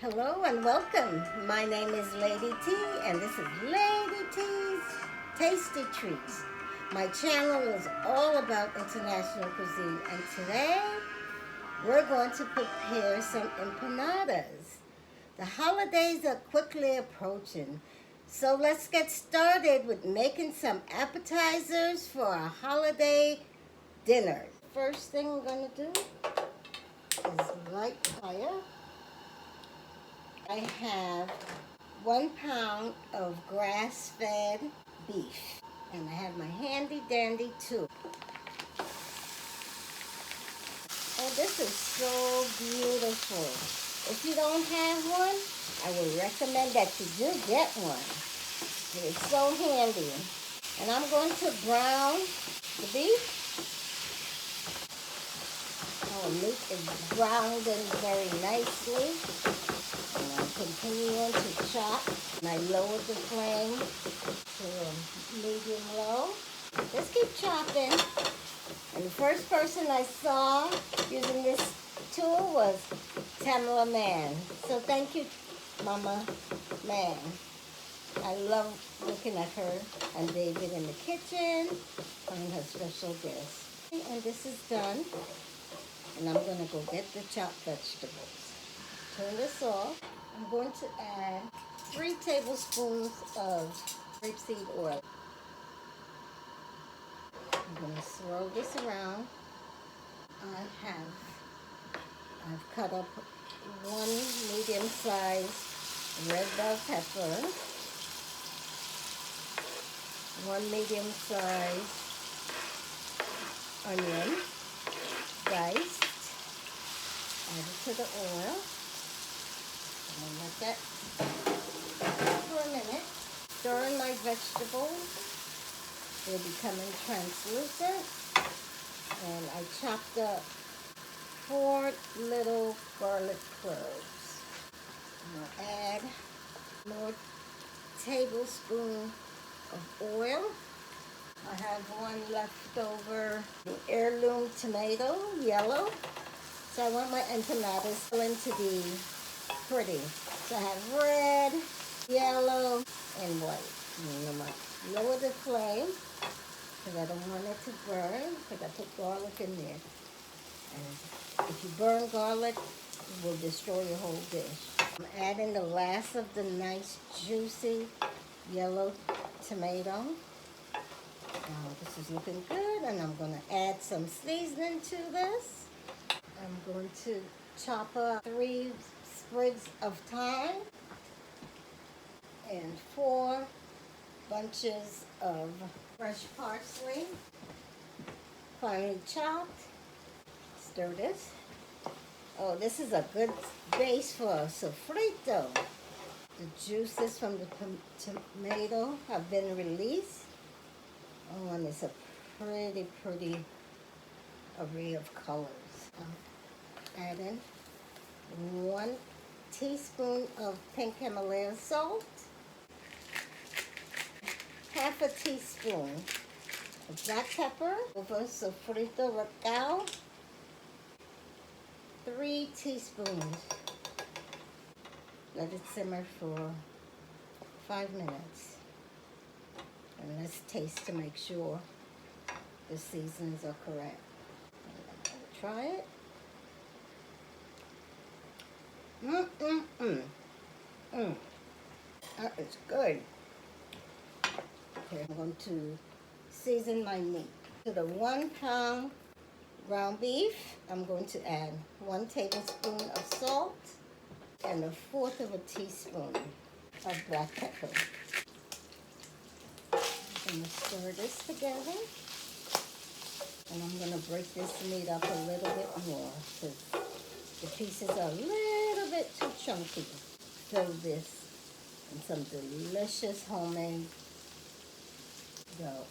Hello and welcome. My name is Lady T and this is Lady T's Tasty Treats. My channel is all about international cuisine and today we're going to prepare some empanadas. The holidays are quickly approaching, so let's get started with making some appetizers for our holiday dinner. First thing we're going to do is light fire. I have 1 pound of grass-fed beef, and I have my handy dandy too. Oh, this is so beautiful. If you don't have one, I would recommend that you do get one. It is so handy. And I'm going to brown the beef. Our meat is browned in very nicely. And I'm continuing to chop. And I lowered the flame to medium low. Just keep chopping. And the first person I saw using this tool was Tamara Man. So thank you, Mama Man. I love looking at her and David in the kitchen on her special dish. And this is done. And I'm going to go get the chopped vegetables. Turn this off. I'm going to add 3 tablespoons of rapeseed oil. I'm going to swirl this around. I've cut up 1 medium-sized red bell pepper, 1 medium-sized onion, diced, add it to the oil. I'm going to let that for a minute. Stir in my vegetables. They're becoming translucent. And I chopped up 4 little garlic cloves. I'm going to add more tablespoon of oil. I have 1 leftover heirloom tomato, yellow. So I want my empanadas to be pretty. So I have red, yellow, and white. I'm going to lower the flame because I don't want it to burn because I put garlic in there. And if you burn garlic, it will destroy your whole dish. I'm adding the last of the nice juicy yellow tomato. Now this is looking good, and I'm going to add some seasoning to this. I'm going to chop up 3 sprigs of thyme and 4 bunches of fresh parsley, finely chopped. Stir this. Oh, this is a good base for a sofrito. The juices from the tomato have been released. Oh, and it's a pretty array of colors. Add in 1 teaspoon of pink Himalayan salt, half a teaspoon of black pepper, over sofrito recao, 3 teaspoons. Let it simmer for 5 minutes. And let's taste to make sure the seasonings are correct. Try it. That is good. Okay, I'm going to season my meat. To the 1 pound ground beef, I'm going to add 1 tablespoon of salt and 1/4 of a teaspoon of black pepper. I'm going to stir this together. And I'm going to break this meat up a little bit more because the pieces are a little bit too chunky. Fill this in some delicious homemade dough.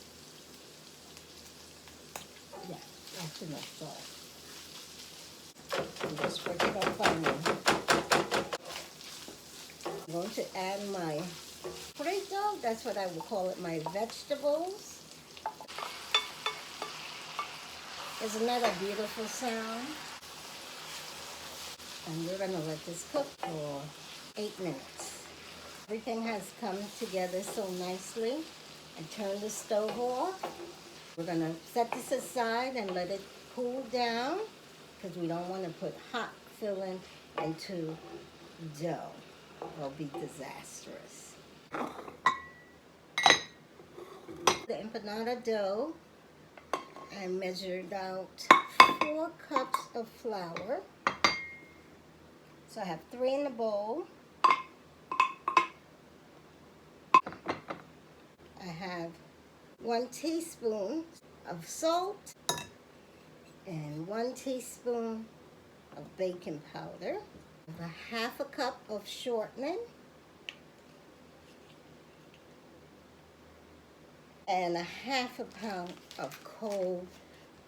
Yeah, that's enough salt. And just break it up finely. I'm going to add my frito, that's what I would call it, my vegetables. Isn't that a beautiful sound? And we're gonna let this cook for 8 minutes. Everything has come together so nicely. And turn the stove off. We're gonna set this aside and let it cool down because we don't want to put hot filling into dough. It'll be disastrous. The empanada dough, I measured out 4 cups of flour. So I have 3 in the bowl. I have 1 teaspoon of salt and 1 teaspoon of baking powder. I have a 1/2 cup of shortening and a 1/2 pound of cold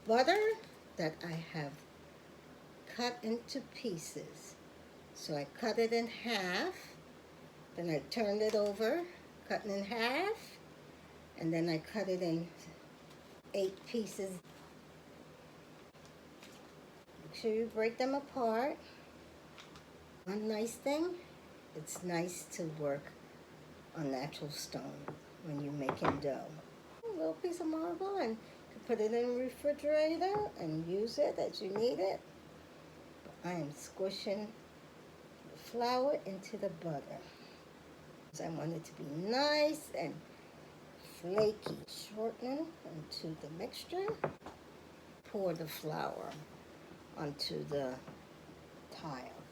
butter that I have cut into pieces. So I cut it in half, then I turned it over, cut it in half, and then I cut it in 8 pieces. Make sure you break them apart. One nice thing, it's nice to work on natural stone when you're making dough. A little piece of marble, and you can put it in the refrigerator and use it as you need it. But I am squishing the flour into the butter. I want it to be nice and flaky. Shortening into the mixture. Pour the flour onto the tile.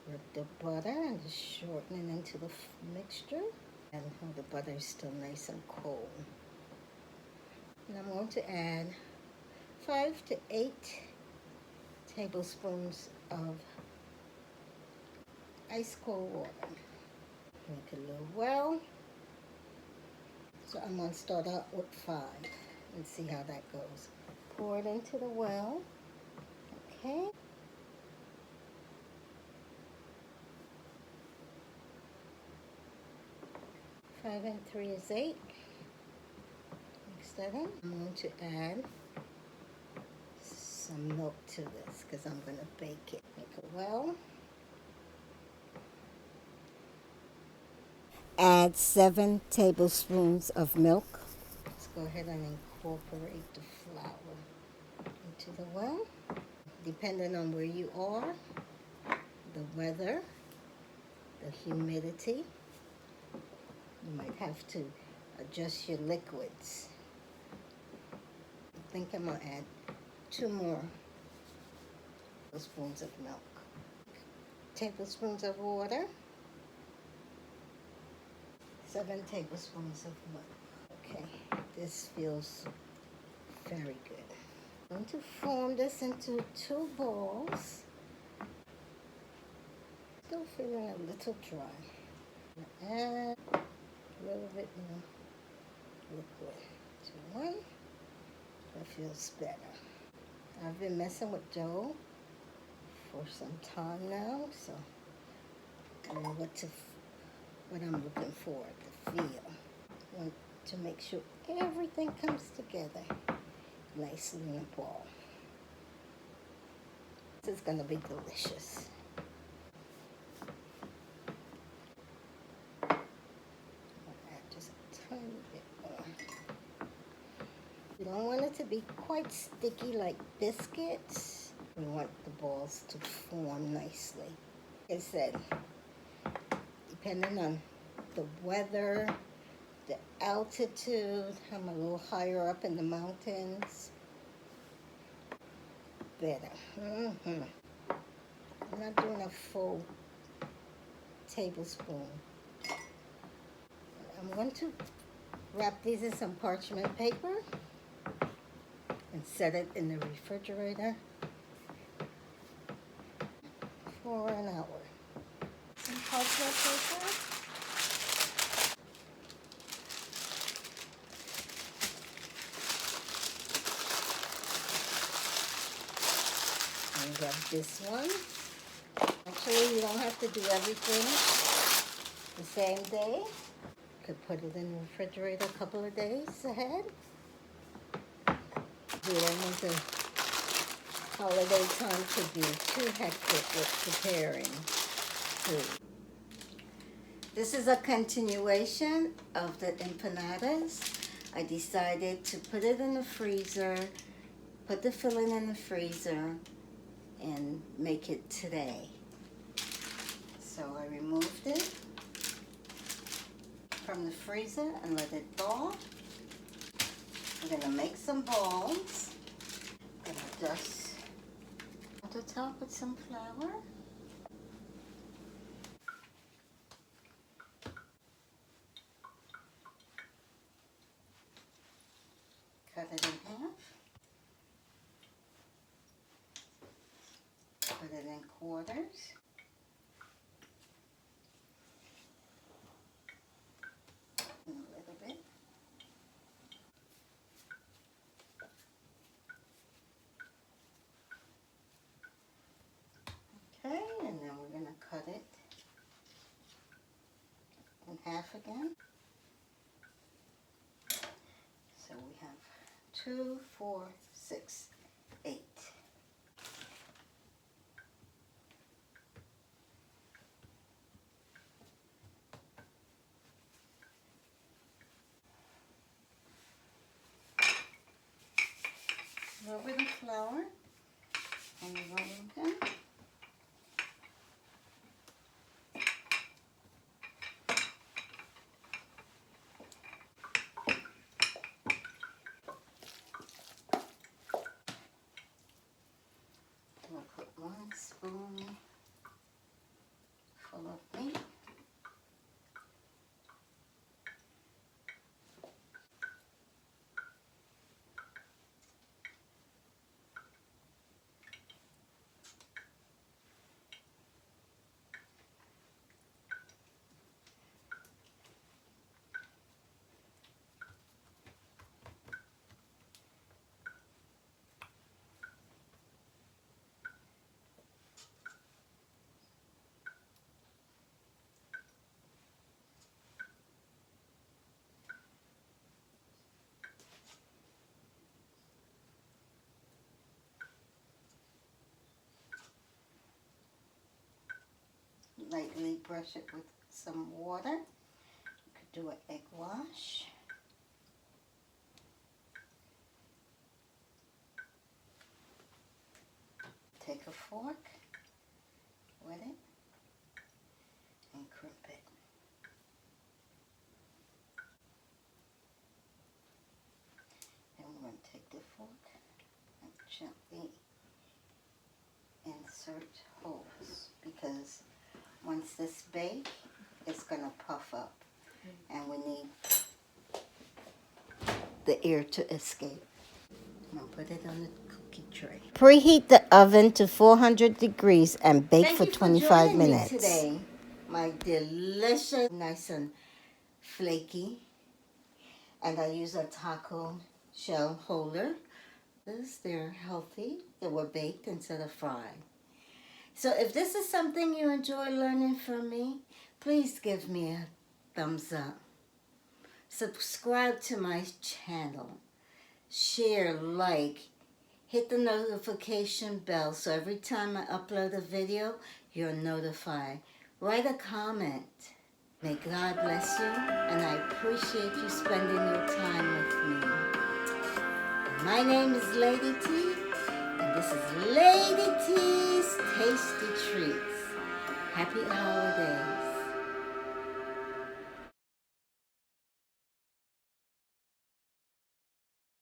Rub the butter and the shortening into the mixture. And the butter is still nice and cold. And I'm going to add 5 to 8 tablespoons of ice cold water. Make a little well. So I'm going to start out with 5 and see how that goes. Pour it into the well. Okay. Five and 3 is 8. Mix that in. I'm going to add some milk to this because I'm going to bake it. Make it well. Add 7 tablespoons of milk. Let's go ahead and incorporate the flour into the well. Depending on where you are, the weather, the humidity, you might have to adjust your liquids. I think I'm going to add 2 more tablespoons of milk. Tablespoons of water. 7 tablespoons of milk. Okay, this feels very good. I'm going to form this into 2 balls. Still feeling a little dry. Add a little bit more liquid to 1. That feels better. I've been messing with dough for some time now, so I know what I'm looking for to feel. I want to make sure everything comes together nicely in a ball. This is going to be delicious. Just a tiny bit more. You don't want it to be quite sticky like biscuits. We want the balls to form nicely. Like I said, depending on the weather, the altitude, I'm a little higher up in the mountains, better. I'm not doing a full tablespoon. I'm going to wrap these in some parchment paper and set it in the refrigerator for an hour. Some parchment paper. And grab this one. Actually, you don't have to do everything the same day. You could put it in the refrigerator a couple of days ahead. Do it into Holiday time could be too hectic with preparing food. This is a continuation of the empanadas. I decided to put it in the freezer, put the filling in the freezer, and make it today. So I removed it from the freezer and let it thaw. I'm gonna make some balls. I'm gonna dust on the top with some flour. Cut it in half. Put it in quarters. And a little bit. Okay, and then we're gonna cut it in half again. So we have 2, 4, 6, 8. Rub the flour on the rolling pin. We'll put 1 spoon full of meat. Lightly brush it with some water. You could do an egg wash. Take a fork, wet it, and crimp it. And we're going to take the fork and gently insert holes, because once this bakes, it's going to puff up, and we need the air to escape. I'm going to put it on the cookie tray. Preheat the oven to 400 degrees and bake for 25 minutes. Me today. My delicious, nice and flaky, and I use a taco shell holder. They're healthy. They were baked instead of fried. So if this is something you enjoy learning from me, please give me a thumbs up. Subscribe to my channel. Share, like, hit the notification bell so every time I upload a video, you're notified. Write a comment. May God bless you, and I appreciate you spending your time with me. My name is Lady T, and this is Lady T's Tasty Treats. Happy holidays.